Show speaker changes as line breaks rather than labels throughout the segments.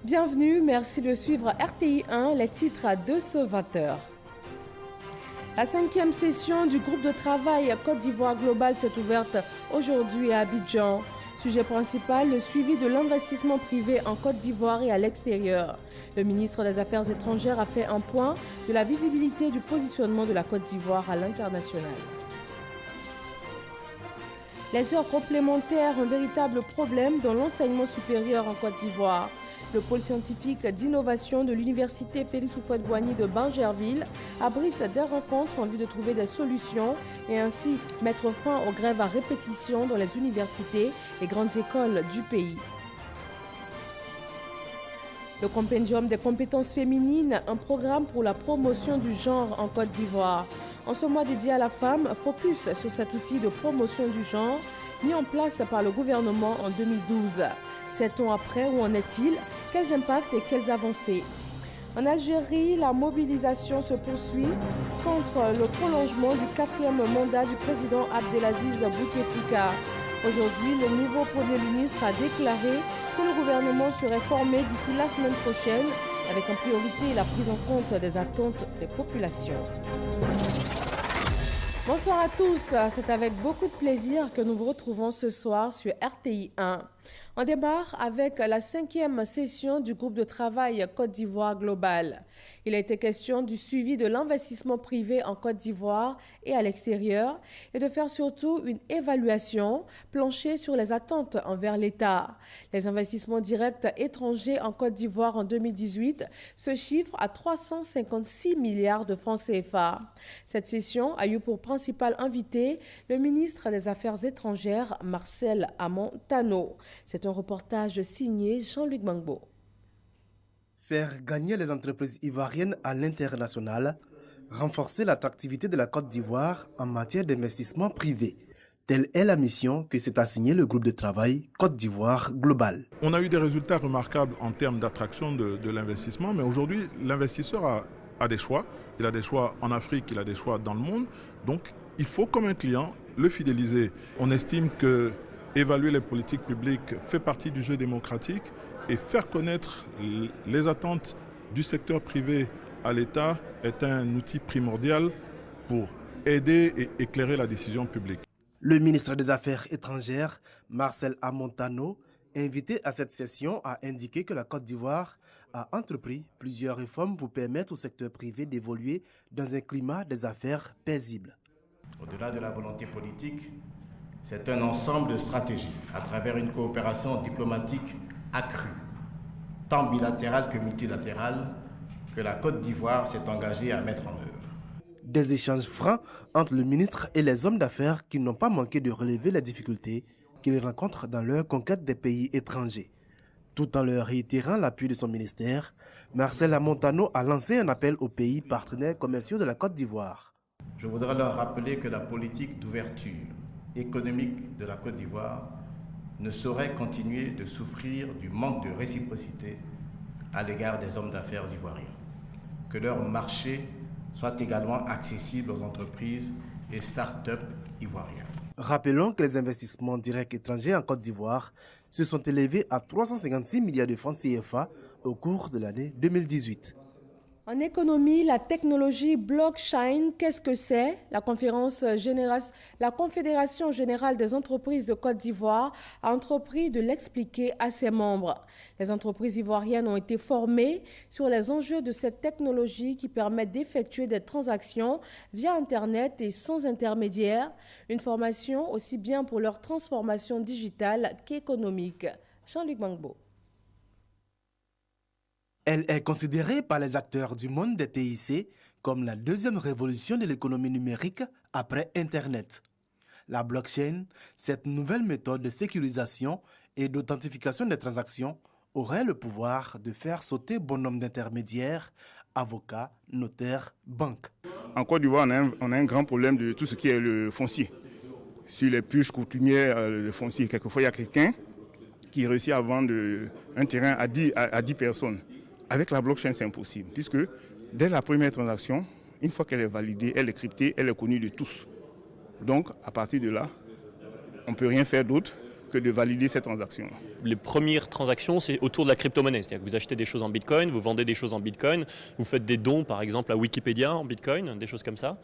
Bienvenue, merci de suivre RTI 1, les titres de ce 20h. La 5e session du groupe de travail Côte d'Ivoire Global s'est ouverte aujourd'hui à Abidjan. Sujet principal, le suivi de l'investissement privé en Côte d'Ivoire et à l'extérieur. Le ministre des Affaires étrangères a fait un point de la visibilité du positionnement de la Côte d'Ivoire à l'international. Les heures complémentaires, un véritable problème dans l'enseignement supérieur en Côte d'Ivoire. Le pôle scientifique d'innovation de l'université Félix Houphouët-Boigny de Bangerville abrite des rencontres en vue de trouver des solutions et ainsi mettre fin aux grèves à répétition dans les universités et grandes écoles du pays. Le compendium des compétences féminines, un programme pour la promotion du genre en Côte d'Ivoire. En ce mois dédié à la femme, focus sur cet outil de promotion du genre mis en place par le gouvernement en 2012. 7 ans après, où en est-il? Quels impacts et quelles avancées? En Algérie, la mobilisation se poursuit contre le prolongement du 4e mandat du président Abdelaziz Bouteflika. Aujourd'hui, le nouveau Premier ministre a déclaré que le gouvernement serait formé d'ici la semaine prochaine, avec en priorité la prise en compte des attentes des populations. Bonsoir à tous, c'est avec beaucoup de plaisir que nous vous retrouvons ce soir sur RTI 1. On démarre avec la 5e session du groupe de travail Côte d'Ivoire Global. Il a été question du suivi de l'investissement privé en Côte d'Ivoire et à l'extérieur et de faire surtout une évaluation planchée sur les attentes envers l'État. Les investissements directs étrangers en Côte d'Ivoire en 2018 se chiffrent à 356 milliards de francs CFA. Cette session a eu pour principal invité le ministre des Affaires étrangères, Marcel Amon-Tano. C'est un reportage signé Jean-Luc Mangbo.
Faire gagner les entreprises ivoiriennes à l'international, renforcer l'attractivité de la Côte d'Ivoire en matière d'investissement privé. Telle est la mission que s'est assignée le groupe de travail Côte d'Ivoire Global.
On a eu des résultats remarquables en termes d'attraction de l'investissement, mais aujourd'hui, l'investisseur a des choix. Il a des choix en Afrique, il a des choix dans le monde. Donc, il faut, comme un client, le fidéliser. On estime que évaluer les politiques publiques fait partie du jeu démocratique et faire connaître les attentes du secteur privé à l'État est un outil primordial pour aider et éclairer la décision publique.
Le ministre des Affaires étrangères, Marcel Amon-Tano, invité à cette session, a indiqué que la Côte d'Ivoire a entrepris plusieurs réformes pour permettre au secteur privé d'évoluer dans un climat des affaires paisible.
Au-delà de la volonté politique, c'est un ensemble de stratégies à travers une coopération diplomatique accrue, tant bilatérale que multilatérale, que la Côte d'Ivoire s'est engagée à mettre en œuvre.
Des échanges francs entre le ministre et les hommes d'affaires qui n'ont pas manqué de relever les difficultés qu'ils rencontrent dans leur conquête des pays étrangers. Tout en leur réitérant l'appui de son ministère, Marcel Amon-Tano a lancé un appel aux pays partenaires commerciaux de la Côte d'Ivoire.
Je voudrais leur rappeler que la politique d'ouverture économique de la Côte d'Ivoire ne saurait continuer de souffrir du manque de réciprocité à l'égard des hommes d'affaires ivoiriens. Que leur marché soit également accessible aux entreprises et start-up ivoiriennes.
Rappelons que les investissements directs étrangers en Côte d'Ivoire se sont élevés à 356 milliards de francs CFA au cours de l'année 2018.
En économie, la technologie blockchain, qu'est-ce que c'est? La Confédération générale des entreprises de Côte d'Ivoire a entrepris de l'expliquer à ses membres. Les entreprises ivoiriennes ont été formées sur les enjeux de cette technologie qui permet d'effectuer des transactions via Internet et sans intermédiaire. Une formation aussi bien pour leur transformation digitale qu'économique. Jean-Luc Mangbo.
Elle est considérée par les acteurs du monde des TIC comme la deuxième révolution de l'économie numérique après Internet. La blockchain, cette nouvelle méthode de sécurisation et d'authentification des transactions, aurait le pouvoir de faire sauter bon nombre d'intermédiaires, avocats, notaires, banques.
En Côte d'Ivoire, on a un grand problème de tout ce qui est le foncier. Sur les puces coutumières, le foncier, quelquefois il y a quelqu'un qui réussit à vendre un terrain à 10 personnes. Avec la blockchain, c'est impossible, puisque dès la première transaction, une fois qu'elle est validée, elle est cryptée, elle est connue de tous. Donc, à partir de là, on ne peut rien faire d'autre que de valider ces transactions.
Les premières transactions, c'est autour de la crypto-monnaie. C'est-à-dire que vous achetez des choses en Bitcoin, vous vendez des choses en Bitcoin, vous faites des dons par exemple à Wikipédia en Bitcoin, des choses comme ça.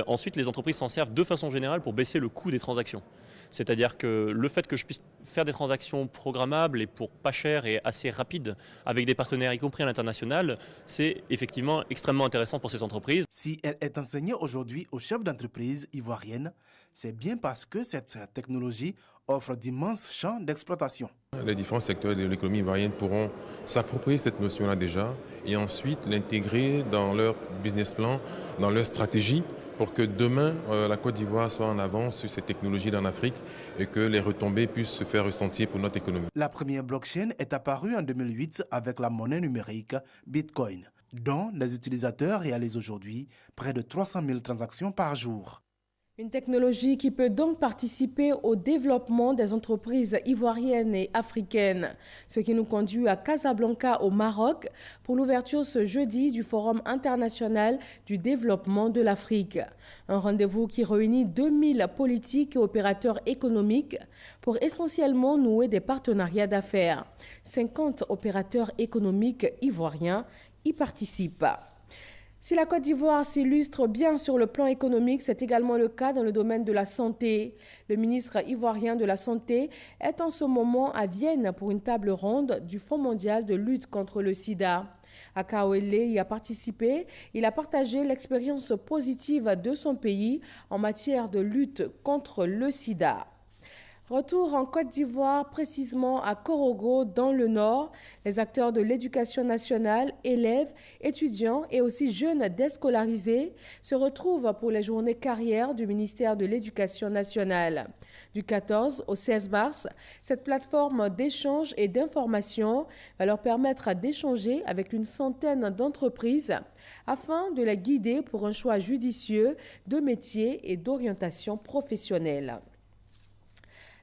Ensuite, les entreprises s'en servent de façon générale pour baisser le coût des transactions. C'est-à-dire que le fait que je puisse faire des transactions programmables et pour pas cher et assez rapide avec des partenaires, y compris à l'international, c'est effectivement extrêmement intéressant pour ces entreprises.
Si elle est enseignée aujourd'hui aux chefs d'entreprise ivoiriennes, c'est bien parce que cette technologie offre d'immenses champs d'exploitation.
Les différents secteurs de l'économie ivoirienne pourront s'approprier cette notion-là déjà et ensuite l'intégrer dans leur business plan, dans leur stratégie, pour que demain, la Côte d'Ivoire soit en avance sur ces technologies en Afrique et que les retombées puissent se faire ressentir pour notre économie.
La première blockchain est apparue en 2008 avec la monnaie numérique Bitcoin, dont les utilisateurs réalisent aujourd'hui près de 300 000 transactions par jour.
Une technologie qui peut donc participer au développement des entreprises ivoiriennes et africaines. Ce qui nous conduit à Casablanca au Maroc pour l'ouverture ce jeudi du Forum international du développement de l'Afrique. Un rendez-vous qui réunit 2000 politiques et opérateurs économiques pour essentiellement nouer des partenariats d'affaires. 50 opérateurs économiques ivoiriens y participent. Si la Côte d'Ivoire s'illustre bien sur le plan économique, c'est également le cas dans le domaine de la santé. Le ministre ivoirien de la Santé est en ce moment à Vienne pour une table ronde du Fonds mondial de lutte contre le sida. Akaouele y a participé. Il a partagé l'expérience positive de son pays en matière de lutte contre le sida. Retour en Côte d'Ivoire, précisément à Korogo, dans le Nord. Les acteurs de l'éducation nationale, élèves, étudiants et aussi jeunes déscolarisés se retrouvent pour les journées carrières du ministère de l'Éducation nationale. Du 14 au 16 mars, cette plateforme d'échange et d'information va leur permettre d'échanger avec une centaine d'entreprises afin de les guider pour un choix judicieux de métier et d'orientation professionnelle.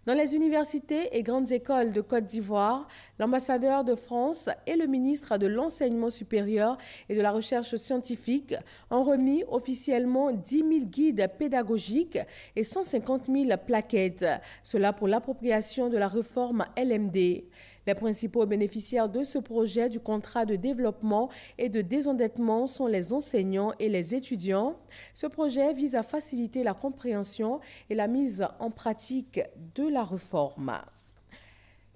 Dans les universités et grandes écoles de Côte d'Ivoire, l'ambassadeur de France et le ministre de l'Enseignement supérieur et de la Recherche scientifique ont remis officiellement 10 000 guides pédagogiques et 150 000 plaquettes. Cela pour l'appropriation de la réforme LMD. Les principaux bénéficiaires de ce projet du contrat de développement et de désendettement sont les enseignants et les étudiants. Ce projet vise à faciliter la compréhension et la mise en pratique de la réforme.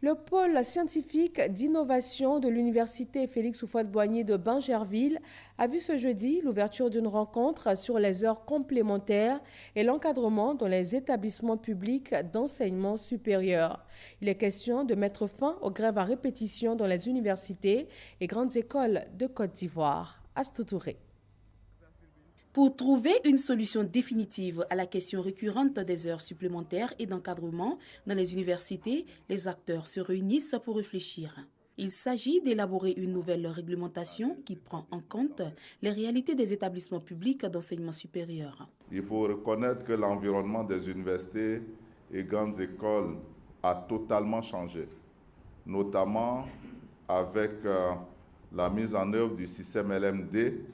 Le pôle scientifique d'innovation de l'université Félix Houphouët-Boigny de Bingerville a vu ce jeudi l'ouverture d'une rencontre sur les heures complémentaires et l'encadrement dans les établissements publics d'enseignement supérieur. Il est question de mettre fin aux grèves à répétition dans les universités et grandes écoles de Côte d'Ivoire. Astou Touré.
Pour trouver une solution définitive à la question récurrente des heures supplémentaires et d'encadrement dans les universités, les acteurs se réunissent pour réfléchir. Il s'agit d'élaborer une nouvelle réglementation qui prend en compte les réalités des établissements publics d'enseignement supérieur.
Il faut reconnaître que l'environnement des universités et grandes écoles a totalement changé, notamment avec la mise en œuvre du système LMD,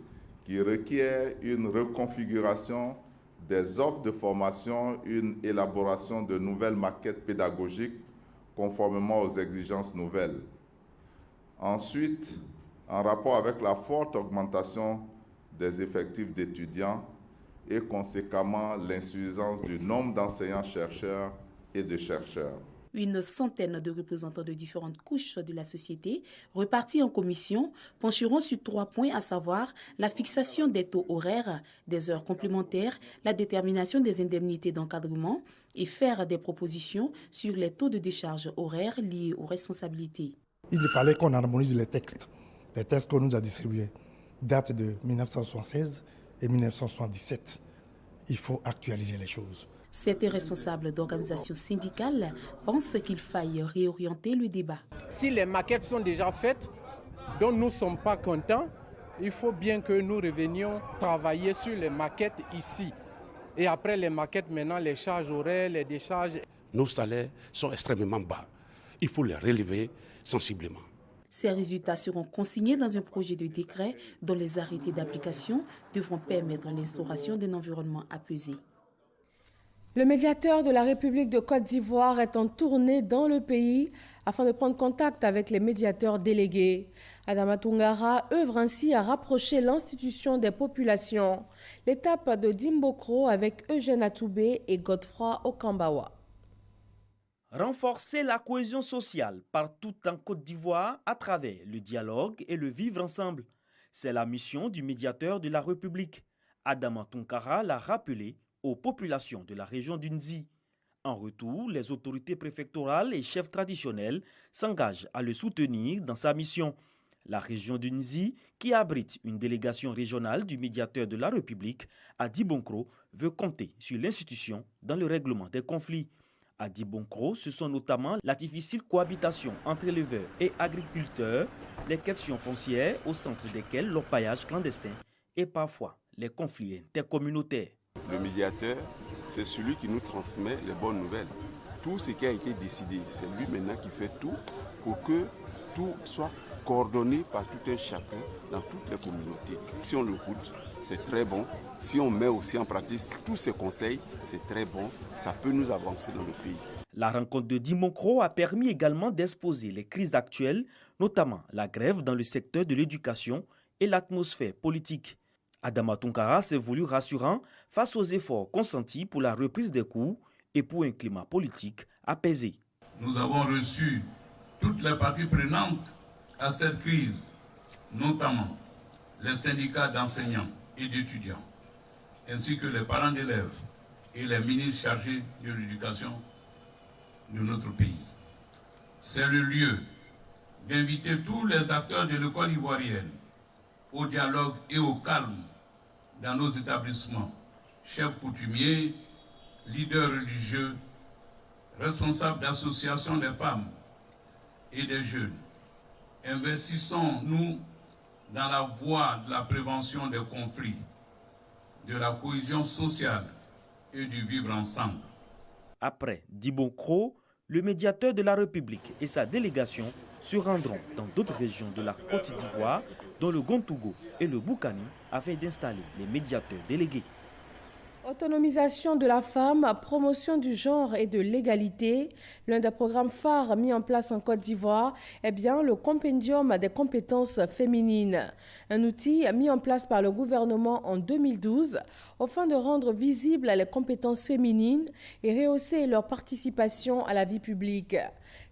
qui requiert une reconfiguration des offres de formation, une élaboration de nouvelles maquettes pédagogiques conformément aux exigences nouvelles. Ensuite, en rapport avec la forte augmentation des effectifs d'étudiants et conséquemment l'insuffisance du nombre d'enseignants-chercheurs et de chercheurs.
Une centaine de représentants de différentes couches de la société, repartis en commission, pencheront sur 3 points, à savoir la fixation des taux horaires, des heures complémentaires, la détermination des indemnités d'encadrement et faire des propositions sur les taux de décharge horaires liés aux responsabilités.
Il fallait qu'on harmonise les textes. Les textes qu'on nous a distribués datent de 1976 et 1977. Il faut actualiser les choses.
Certains responsables d'organisations syndicales pensent qu'il faille réorienter le débat.
Si les maquettes sont déjà faites, dont nous ne sommes pas contents, il faut bien que nous revenions travailler sur les maquettes ici. Et après les maquettes, maintenant, les charges horaires, les décharges.
Nos salaires sont extrêmement bas. Il faut les relever sensiblement.
Ces résultats seront consignés dans un projet de décret dont les arrêtés d'application devront permettre l'instauration d'un environnement apaisé.
Le médiateur de la République de Côte d'Ivoire est en tournée dans le pays afin de prendre contact avec les médiateurs délégués. Adama Toungara œuvre ainsi à rapprocher l'institution des populations. L'étape de Dimbokro avec Eugène Atoubé et Godefroy Okambawa.
Renforcer la cohésion sociale partout en Côte d'Ivoire à travers le dialogue et le vivre ensemble. C'est la mission du médiateur de la République. Adama Toungara l'a rappelé aux populations de la région d'Unzi. En retour, les autorités préfectorales et chefs traditionnels s'engagent à le soutenir dans sa mission. La région d'Unzi, qui abrite une délégation régionale du médiateur de la République, à Dibonkro, veut compter sur l'institution dans le règlement des conflits. À Dibonkro, ce sont notamment la difficile cohabitation entre éleveurs et agriculteurs, les questions foncières au centre desquelles l'orpaillage clandestin et parfois les conflits intercommunautaires.
Le médiateur, c'est celui qui nous transmet les bonnes nouvelles. Tout ce qui a été décidé, c'est lui maintenant qui fait tout pour que tout soit coordonné par tout un chacun dans toutes les communautés. Si on l'écoute, c'est très bon. Si on met aussi en pratique tous ces conseils, c'est très bon. Ça peut nous avancer dans le pays.
La rencontre de Dibonkro a permis également d'exposer les crises actuelles, notamment la grève dans le secteur de l'éducation et l'atmosphère politique. Adama Toungara s'est voulu rassurant face aux efforts consentis pour la reprise des cours et pour un climat politique apaisé.
Nous avons reçu toutes les parties prenantes à cette crise, notamment les syndicats d'enseignants et d'étudiants, ainsi que les parents d'élèves et les ministres chargés de l'éducation de notre pays. C'est le lieu d'inviter tous les acteurs de l'école ivoirienne au dialogue et au calme dans nos établissements, chefs coutumiers, leaders religieux, responsables d'associations des femmes et des jeunes. Investissons-nous dans la voie de la prévention des conflits, de la cohésion sociale et du vivre ensemble.
Après Dibonkro, le médiateur de la République et sa délégation se rendront dans d'autres régions de la Côte d'Ivoire, dont le Gontougo et le Boukani, afin d'installer les médiateurs délégués.
Autonomisation de la femme, promotion du genre et de l'égalité. L'un des programmes phares mis en place en Côte d'Ivoire est bien le compendium des compétences féminines. Un outil mis en place par le gouvernement en 2012 afin de rendre visibles les compétences féminines et rehausser leur participation à la vie publique.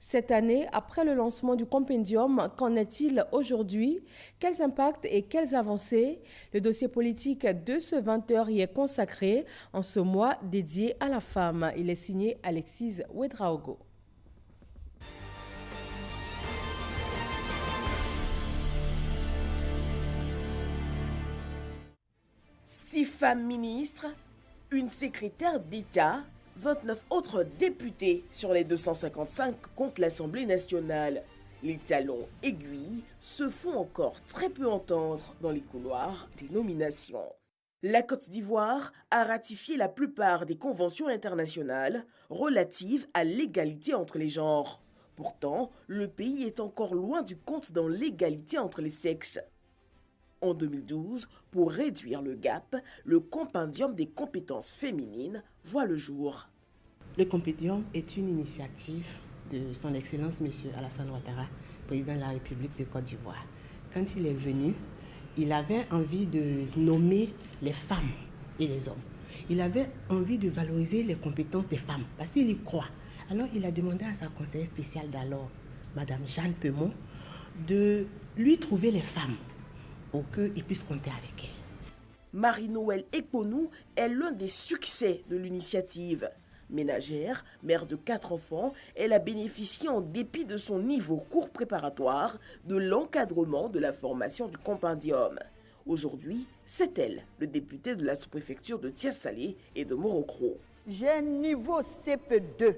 Cette année, après le lancement du compendium, qu'en est-il aujourd'hui? Quels impacts et quelles avancées? Le dossier politique de ce 20h y est consacré en ce mois dédié à la femme. Il est signé Alexis Ouedraogo.
Six femmes ministres, une secrétaire d'État, 29 autres députés sur les 255 contre l'Assemblée nationale. Les talons aiguilles se font encore très peu entendre dans les couloirs des nominations. La Côte d'Ivoire a ratifié la plupart des conventions internationales relatives à l'égalité entre les genres. Pourtant, le pays est encore loin du compte dans l'égalité entre les sexes. En 2012, pour réduire le gap, le compendium des compétences féminines voit le jour.
Le compendium est une initiative de son Excellence M. Alassane Ouattara, président de la République de Côte d'Ivoire. Quand il est venu, il avait envie de nommer les femmes et les hommes. Il avait envie de valoriser les compétences des femmes parce qu'il y croit. Alors il a demandé à sa conseillère spéciale d'alors, Mme Jeanne Peumont, de lui trouver les femmes pour qu'il puisse compter avec elle.
Marie-Noël Ekponou est l'un des succès de l'initiative. Ménagère, mère de 4 enfants, elle a bénéficié en dépit de son niveau cours préparatoire de l'encadrement de la formation du compendium. Aujourd'hui, c'est elle, le député de la sous-préfecture de Thiès-Salé et de Morocro.
J'ai un niveau CP2.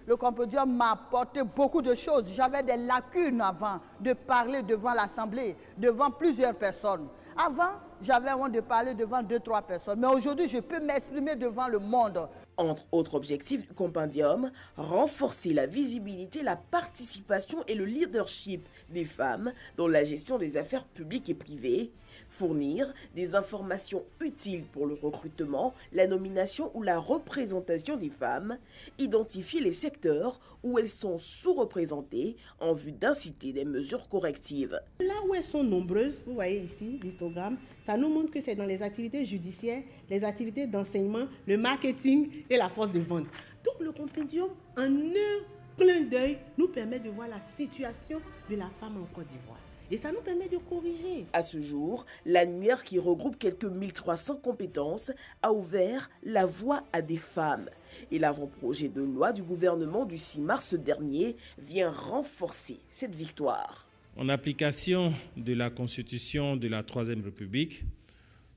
Le compendium m'a apporté beaucoup de choses. J'avais des lacunes avant de parler devant l'Assemblée, devant plusieurs personnes. Avant, j'avais honte de parler devant 2-3 personnes. Mais aujourd'hui, je peux m'exprimer devant le monde.
Entre autres objectifs du compendium, renforcer la visibilité, la participation et le leadership des femmes dans la gestion des affaires publiques et privées, fournir des informations utiles pour le recrutement, la nomination ou la représentation des femmes, identifier les secteurs où elles sont sous-représentées en vue d'inciter des mesures correctives.
Là où elles sont nombreuses, vous voyez ici l'histogramme, ça nous montre que c'est dans les activités judiciaires, les activités d'enseignement, le marketing et la force de vente. Donc le compendium, en un clin d'œil, nous permet de voir la situation de la femme en Côte d'Ivoire. Et ça nous permet de corriger.
À ce jour, l'annuaire qui regroupe quelques 1300 compétences a ouvert la voie à des femmes. Et l'avant-projet de loi du gouvernement du 6 mars dernier vient renforcer cette victoire.
En application de la Constitution de la Troisième République,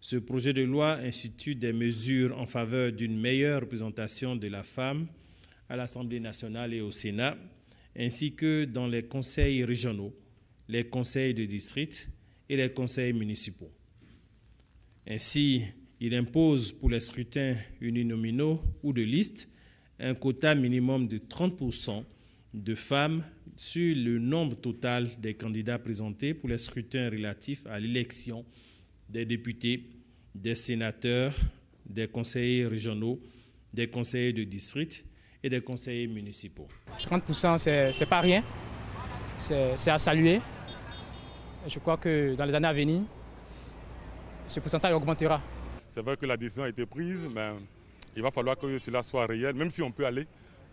ce projet de loi institue des mesures en faveur d'une meilleure représentation de la femme à l'Assemblée nationale et au Sénat, ainsi que dans les conseils régionaux, les conseils de district et les conseils municipaux. Ainsi, il impose pour les scrutins uninominaux ou de liste un quota minimum de 30% de femmes sur le nombre total des candidats présentés pour les scrutins relatifs à l'élection des députés, des sénateurs, des conseillers régionaux, des conseillers de district et des conseillers municipaux.
30%, c'est pas rien, c'est à saluer. Je crois que dans les années à venir, ce pourcentage augmentera.
C'est vrai que la décision a été prise, mais il va falloir que cela soit réel, même si on peut aller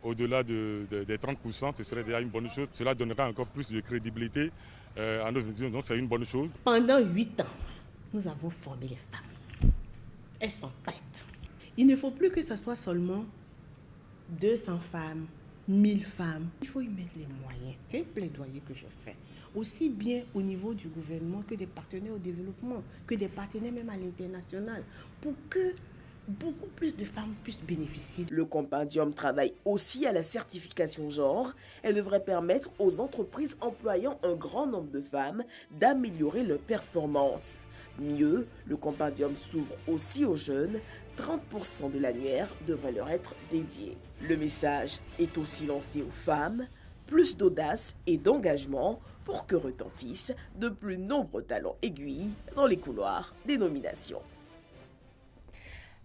au-delà des 30%, ce serait déjà une bonne chose. Cela donnera encore plus de crédibilité à nos institutions, donc c'est une bonne chose.
Pendant 8 ans, nous avons formé les femmes. Elles sont prêtes. Il ne faut plus que ce soit seulement 200 femmes, 1000 femmes. Il faut y mettre les moyens. C'est un plaidoyer que je fais. Aussi bien au niveau du gouvernement que des partenaires au développement, que des partenaires même à l'international, pour que beaucoup plus de femmes puissent bénéficier.
Le compendium travaille aussi à la certification genre. Elle devrait permettre aux entreprises employant un grand nombre de femmes d'améliorer leurs performances. Mieux, le compendium s'ouvre aussi aux jeunes. 30% de l'annuaire devrait leur être dédié. Le message est aussi lancé aux femmes. Plus d'audace et d'engagement pour que retentissent de plus nombreux talents aiguilles dans les couloirs des nominations.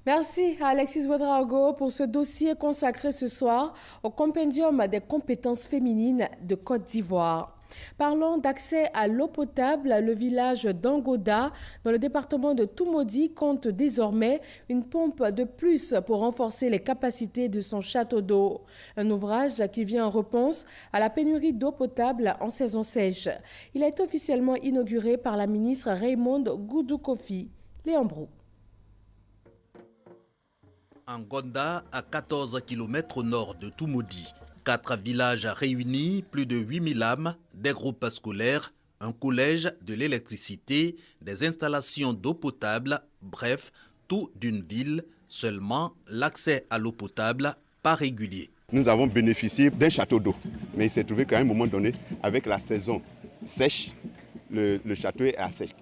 Merci à Alexis Ouedraogo pour ce dossier consacré ce soir au compendium des compétences féminines de Côte d'Ivoire. Parlons d'accès à l'eau potable. Le village d'Angoda, dans le département de Toumoudi, compte désormais une pompe de plus pour renforcer les capacités de son château d'eau. Un ouvrage qui vient en réponse à la pénurie d'eau potable en saison sèche. Il a été officiellement inauguré par la ministre Raymond Goudou-Kofi. Léon Brou.
Angoda, à 14 km au nord de Toumoudi. 4 villages réunis, plus de 8000 âmes, des groupes scolaires, un collège, de l'électricité, des installations d'eau potable, bref, tout d'une ville, seulement l'accès à l'eau potable pas régulier.
Nous avons bénéficié d'un château d'eau, mais il s'est trouvé qu'à un moment donné, avec la saison sèche, le château est à sec.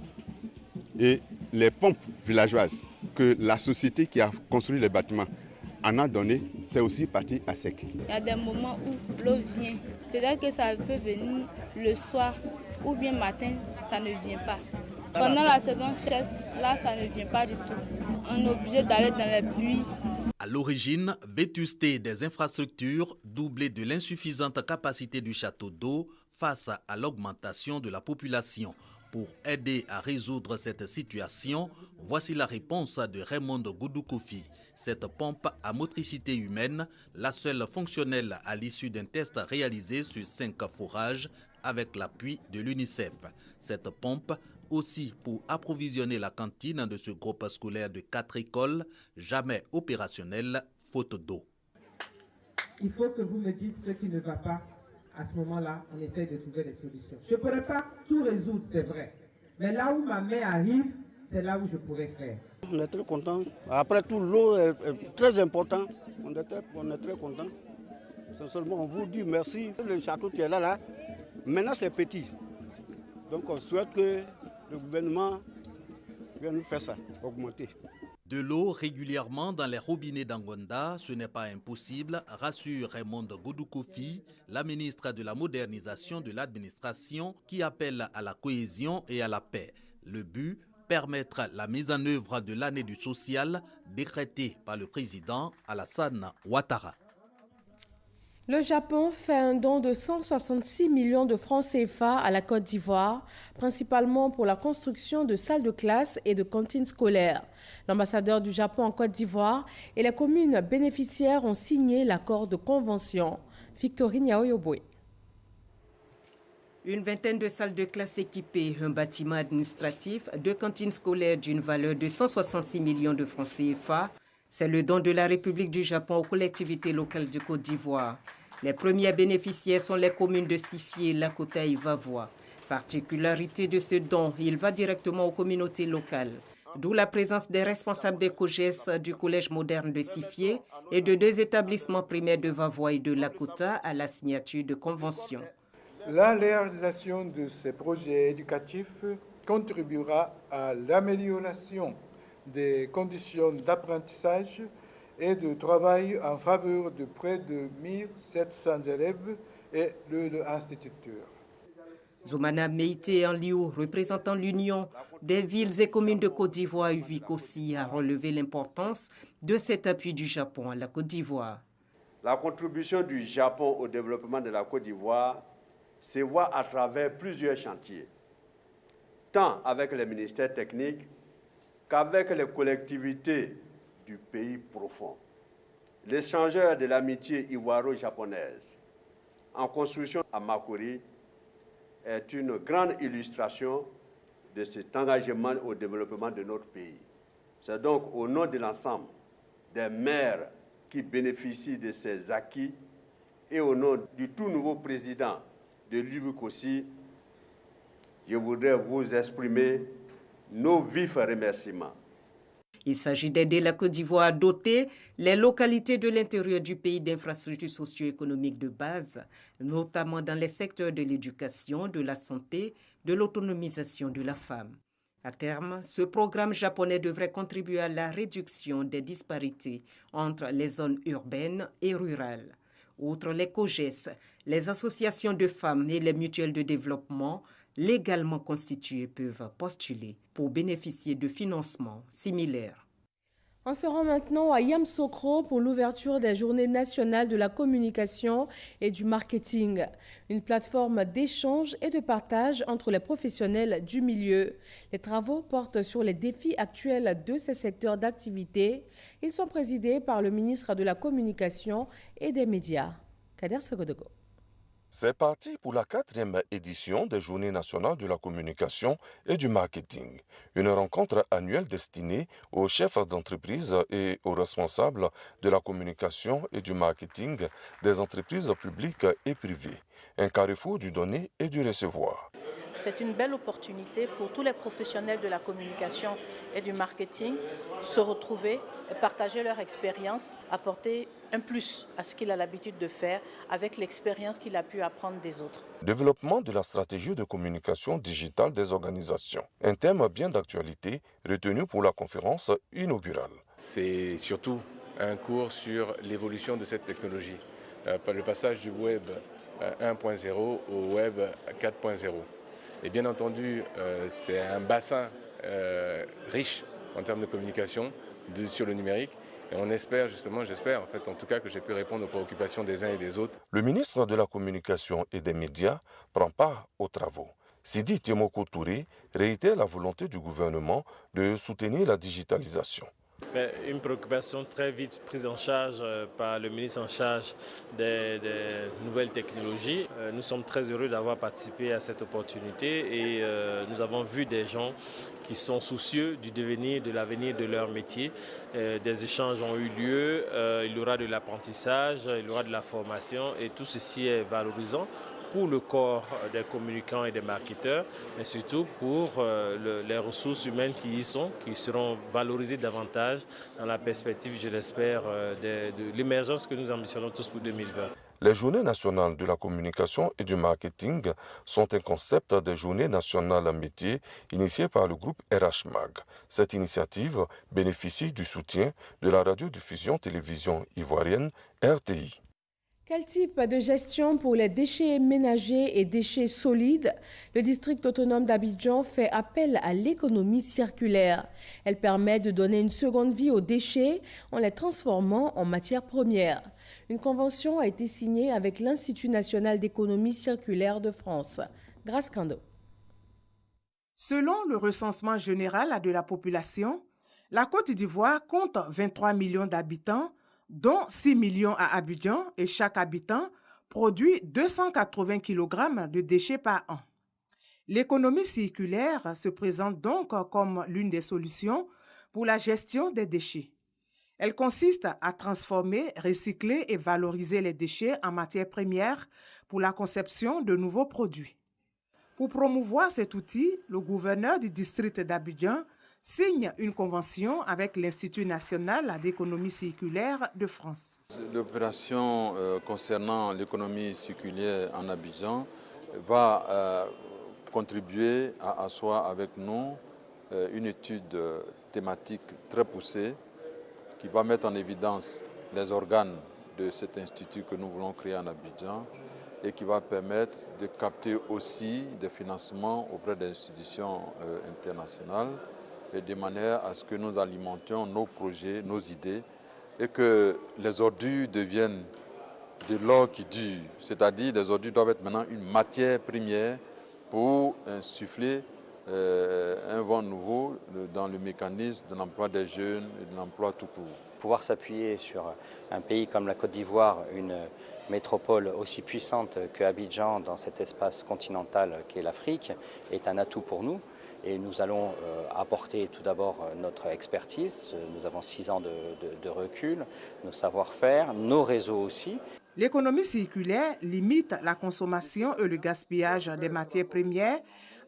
Et les pompes villageoises que la société qui a construit les bâtiments en a donné, c'est aussi parti à sec.
Il y a des moments où l'eau vient. Peut-être que ça peut venir le soir ou bien matin, ça ne vient pas. Pendant la saison sèche, là, ça ne vient pas du tout. On est obligé d'aller dans les pluies.
À l'origine, vétusté des infrastructures doublée de l'insuffisante capacité du château d'eau face à l'augmentation de la population. Pour aider à résoudre cette situation, voici la réponse de Raymond Goudou-Kofi. Cette pompe à motricité humaine, la seule fonctionnelle à l'issue d'un test réalisé sur 5 forages avec l'appui de l'UNICEF. Cette pompe aussi pour approvisionner la cantine de ce groupe scolaire de 4 écoles, jamais opérationnelle, faute d'eau.
Il faut que vous me dites ce qui ne va pas. À ce moment-là, on essaie de trouver des solutions. Je ne pourrais pas tout résoudre, c'est vrai. Mais là où ma main arrive, c'est là où je pourrais faire.
On est très contents. Après tout, l'eau est très importante. On est très contents. C'est seulement on vous dit merci. Le château qui est là, maintenant c'est petit. Donc on souhaite que le gouvernement vient nous faire ça, augmenter.
De l'eau régulièrement dans les robinets d'Angonda, ce n'est pas impossible, rassure Raymond Goudoukofi, la ministre de la modernisation de l'administration qui appelle à la cohésion et à la paix. Le but, permettre la mise en œuvre de l'année du social décrétée par le président Alassane Ouattara.
Le Japon fait un don de 166 millions de francs CFA à la Côte d'Ivoire, principalement pour la construction de salles de classe et de cantines scolaires. L'ambassadeur du Japon en Côte d'Ivoire et les communes bénéficiaires ont signé l'accord de convention. Victorine Yaoyoboué.
Une vingtaine de salles de classe équipées, un bâtiment administratif, 2 cantines scolaires d'une valeur de 166 millions de francs CFA. C'est le don de la République du Japon aux collectivités locales de Côte d'Ivoire. Les premiers bénéficiaires sont les communes de Sifié, Lakota et Vavois. Particularité de ce don, il va directement aux communautés locales. D'où la présence des responsables des COGES du Collège moderne de Sifié et de 2 établissements primaires de Vavois et de Lakota à la signature de convention.
La réalisation de ces projets éducatifs contribuera à l'amélioration des conditions d'apprentissage et de travail en faveur de près de 1700 élèves et leurs instituteurs.
Zoumana Meïté Anliou, représentant l'Union des villes et communes de Côte d'Ivoire, UVIC aussi, a relevé l'importance de cet appui du Japon à la Côte d'Ivoire.
La contribution du Japon au développement de la Côte d'Ivoire se voit à travers plusieurs chantiers, tant avec les ministères techniques qu'avec les collectivités du pays profond. L'échangeur de l'amitié ivoiro-japonaise en construction à Makuri est une grande illustration de cet engagement au développement de notre pays. C'est donc au nom de l'ensemble des maires qui bénéficient de ces acquis et au nom du tout nouveau président de l'UVIC aussi, je voudrais vous exprimer nos vifs remerciements.
Il s'agit d'aider la Côte d'Ivoire à doter les localités de l'intérieur du pays d'infrastructures socio-économiques de base, notamment dans les secteurs de l'éducation, de la santé, de l'autonomisation de la femme. À terme, ce programme japonais devrait contribuer à la réduction des disparités entre les zones urbaines et rurales. Outre les COGES, les associations de femmes et les mutuelles de développement légalement constituées peuvent postuler pour bénéficier de financements similaires.
On se rend maintenant à Yamoussoukro pour l'ouverture des Journées nationales de la communication et du marketing, une plateforme d'échange et de partage entre les professionnels du milieu. Les travaux portent sur les défis actuels de ces secteurs d'activité. Ils sont présidés par le ministre de la Communication et des Médias, Kader Sogodogo.
C'est parti pour la 4e édition des Journées nationales de la communication et du marketing, une rencontre annuelle destinée aux chefs d'entreprise et aux responsables de la communication et du marketing des entreprises publiques et privées, un carrefour du donner et du recevoir.
C'est une belle opportunité pour tous les professionnels de la communication et du marketing se retrouver, partager leur expérience, apporter un plus à ce qu'il a l'habitude de faire avec l'expérience qu'il a pu apprendre des autres.
Développement de la stratégie de communication digitale des organisations, un thème bien d'actualité retenu pour la conférence inaugurale.
C'est surtout un cours sur l'évolution de cette technologie, par le passage du web 1.0 au web 4.0. Et bien entendu, c'est un bassin riche en termes de communication sur le numérique. Et on espère justement, j'espère en fait en tout cas que j'ai pu répondre aux préoccupations des uns et des autres.
Le ministre de la Communication et des Médias prend part aux travaux. Sidi Tiemoko Touré réitère la volonté du gouvernement de soutenir la digitalisation.
Une préoccupation très vite prise en charge par le ministre en charge des nouvelles technologies. Nous sommes très heureux d'avoir participé à cette opportunité et nous avons vu des gens qui sont soucieux du devenir, de l'avenir de leur métier. Des échanges ont eu lieu, il y aura de l'apprentissage, il y aura de la formation et tout ceci est valorisant pour le corps des communicants et des marketeurs, mais surtout pour les ressources humaines qui y sont, qui seront valorisées davantage dans la perspective, je l'espère, de l'émergence que nous ambitionnons tous pour 2020.
Les Journées nationales de la communication et du marketing sont un concept des Journées nationales métiers initié par le groupe RH-MAG. Cette initiative bénéficie du soutien de la radiodiffusion télévision ivoirienne RTI.
Quel type de gestion pour les déchets ménagers et déchets solides? Le district autonome d'Abidjan fait appel à l'économie circulaire. Elle permet de donner une seconde vie aux déchets en les transformant en matières premières. Une convention a été signée avec l'Institut national d'économie circulaire de France. Grâce Kando.
Selon le recensement général de la population, la Côte d'Ivoire compte 23 millions d'habitants, dont 6 millions à Abidjan, et chaque habitant produit 280 kg de déchets par an. L'économie circulaire se présente donc comme l'une des solutions pour la gestion des déchets. Elle consiste à transformer, recycler et valoriser les déchets en matières premières pour la conception de nouveaux produits. Pour promouvoir cet outil, le gouverneur du district d'Abidjan signe une convention avec l'Institut national d'économie circulaire de France.
L'opération concernant l'économie circulaire en Abidjan va contribuer à asseoir avec nous une étude thématique très poussée qui va mettre en évidence les organes de cet institut que nous voulons créer en Abidjan et qui va permettre de capter aussi des financements auprès des institutions internationales et de manière à ce que nous alimentions nos projets, nos idées et que les ordures deviennent de l'or qui dure. C'est-à-dire les ordures doivent être maintenant une matière première pour insuffler un vent nouveau dans le mécanisme de l'emploi des jeunes et de l'emploi tout court.
Pouvoir s'appuyer sur un pays comme la Côte d'Ivoire, une métropole aussi puissante qu'Abidjan dans cet espace continental qu'est l'Afrique, est un atout pour nous. Et nous allons apporter tout d'abord notre expertise. Nous avons 6 ans de recul, nos savoir-faire, nos réseaux aussi.
L'économie circulaire limite la consommation et le gaspillage des matières premières,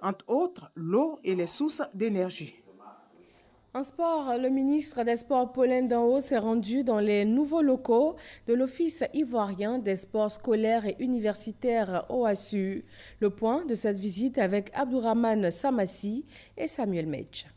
entre autres l'eau et les sources d'énergie.
En sport, le ministre des Sports Paulin Danho s'est rendu dans les nouveaux locaux de l'Office ivoirien des sports scolaires et universitaires OASU. Le point de cette visite avec Abdourahmane Samassi et Samuel Medj.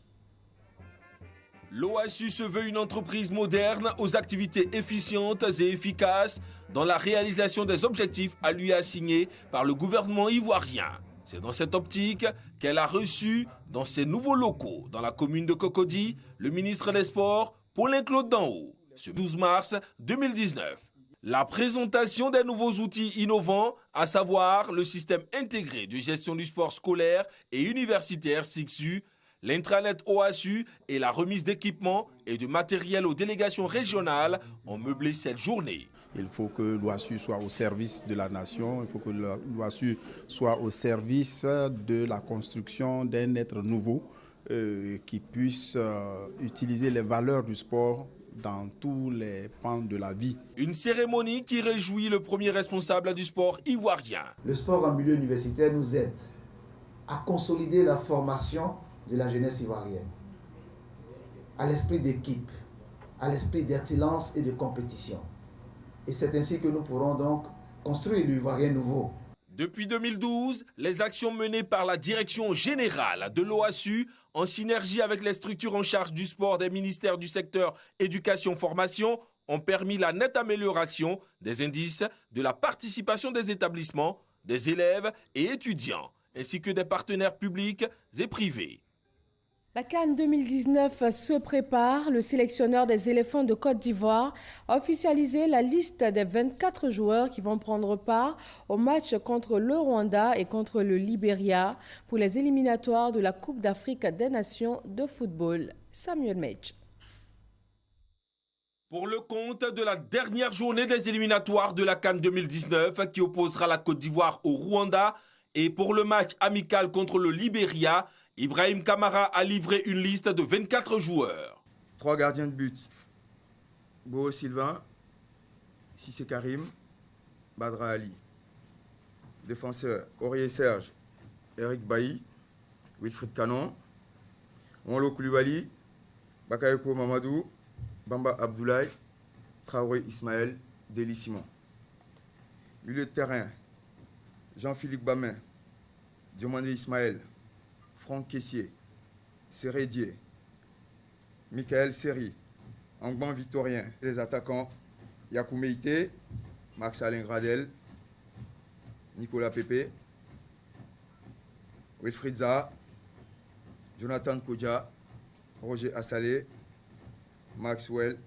L'OASU se veut une entreprise moderne aux activités efficientes et efficaces dans la réalisation des objectifs à lui assignés par le gouvernement ivoirien. C'est dans cette optique qu'elle a reçu, dans ses nouveaux locaux, dans la commune de Cocody, le ministre des Sports, Paulin-Claude Danho, ce 12 mars 2019. La présentation des nouveaux outils innovants, à savoir le système intégré de gestion du sport scolaire et universitaire SIGSU, l'intranet OASU et la remise d'équipements et de matériel aux délégations régionales ont meublé cette journée.
Il faut que l'OASU soit au service de la nation, il faut que l'OASU soit au service de la construction d'un être nouveau qui puisse utiliser les valeurs du sport dans tous les pans de la vie.
Une cérémonie qui réjouit le premier responsable du sport ivoirien.
Le sport en milieu universitaire nous aide à consolider la formation de la jeunesse ivoirienne, à l'esprit d'équipe, à l'esprit d'excellence et de compétition. Et c'est ainsi que nous pourrons donc construire l'Ivoirien nouveau.
Depuis 2012, les actions menées par la direction générale de l'OASU, en synergie avec les structures en charge du sport des ministères du secteur éducation-formation, ont permis la nette amélioration des indices de la participation des établissements, des élèves et étudiants, ainsi que des partenaires publics et privés.
La CAN 2019 se prépare. Le sélectionneur des éléphants de Côte d'Ivoire a officialisé la liste des 24 joueurs qui vont prendre part au match contre le Rwanda et contre le Libéria pour les éliminatoires de la Coupe d'Afrique des Nations de football. Samuel Medj.
Pour le compte de la dernière journée des éliminatoires de la CAN 2019 qui opposera la Côte d'Ivoire au Rwanda et pour le match amical contre le Libéria, Ibrahim Kamara a livré une liste de 24 joueurs.
3 gardiens de but. Boho Sylvain, Sissé Karim, Badra Ali. Défenseurs, Aurier Serge, Eric Bailly, Wilfried Canon, Onlo Koulibaly, Bakayoko Mamadou, Bamba Abdoulaye, Traoré Ismaël, Deli Simon. Milieu de terrain, Jean-Philippe Bamin, Diomandé Ismaël, Franck Kessier, Sérédier, Michael Seri, Angban Victorien. Les attaquants, Yakou Meïté, Max Alain Gradel, Nicolas Pépé, Wilfried Zaha, Jonathan Kodja, Roger Assalé, Maxwell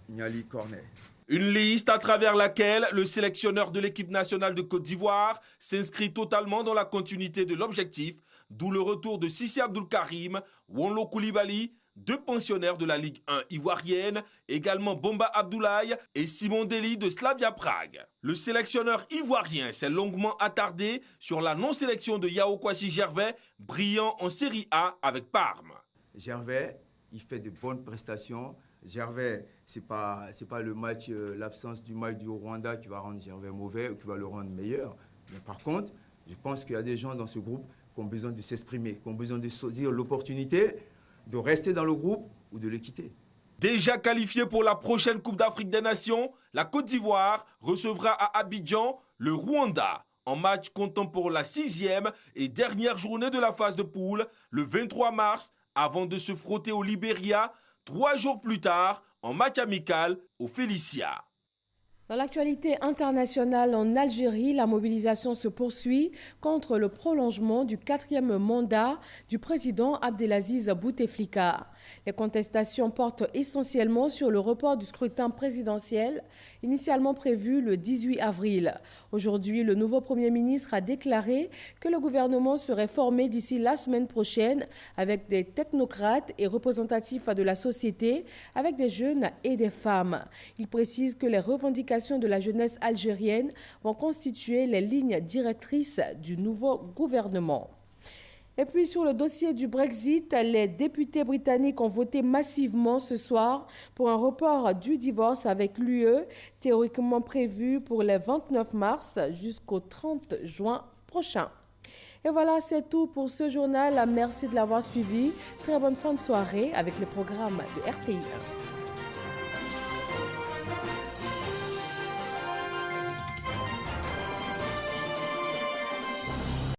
Niali Cornet.
Une liste à travers laquelle le sélectionneur de l'équipe nationale de Côte d'Ivoire s'inscrit totalement dans la continuité de l'objectif, d'où le retour de Sissi Abdoul Karim, Wonlo Koulibaly, 2 pensionnaires de la Ligue 1 ivoirienne, également Bomba Abdoulaye et Simon Deli de Slavia Prague. Le sélectionneur ivoirien s'est longuement attardé sur la non-sélection de Yao Kwasi Gervais, brillant en Série A avec Parme.
Gervais, il fait de bonnes prestations. Gervais, ce n'est pas le match, l'absence du match du Rwanda qui va rendre Gervais mauvais ou qui va le rendre meilleur. Mais par contre, je pense qu'il y a des gens dans ce groupe qui ont besoin de s'exprimer, qui ont besoin de saisir l'opportunité de rester dans le groupe ou de le quitter.
Déjà qualifiée pour la prochaine Coupe d'Afrique des Nations, la Côte d'Ivoire recevra à Abidjan le Rwanda en match comptant pour la 6e et dernière journée de la phase de poule le 23 mars avant de se frotter au Libéria 3 jours plus tard en match amical au Félicia.
Dans l'actualité internationale en Algérie, la mobilisation se poursuit contre le prolongement du 4e mandat du président Abdelaziz Bouteflika. Les contestations portent essentiellement sur le report du scrutin présidentiel initialement prévu le 18 avril. Aujourd'hui, le nouveau Premier ministre a déclaré que le gouvernement serait formé d'ici la semaine prochaine avec des technocrates et représentatifs de la société, avec des jeunes et des femmes. Il précise que les revendications de la jeunesse algérienne vont constituer les lignes directrices du nouveau gouvernement. Et puis sur le dossier du Brexit, les députés britanniques ont voté massivement ce soir pour un report du divorce avec l'UE, théoriquement prévu pour le 29 mars jusqu'au 30 juin prochain. Et voilà, c'est tout pour ce journal. Merci de l'avoir suivi. Très bonne fin de soirée avec les programmes de RTI1.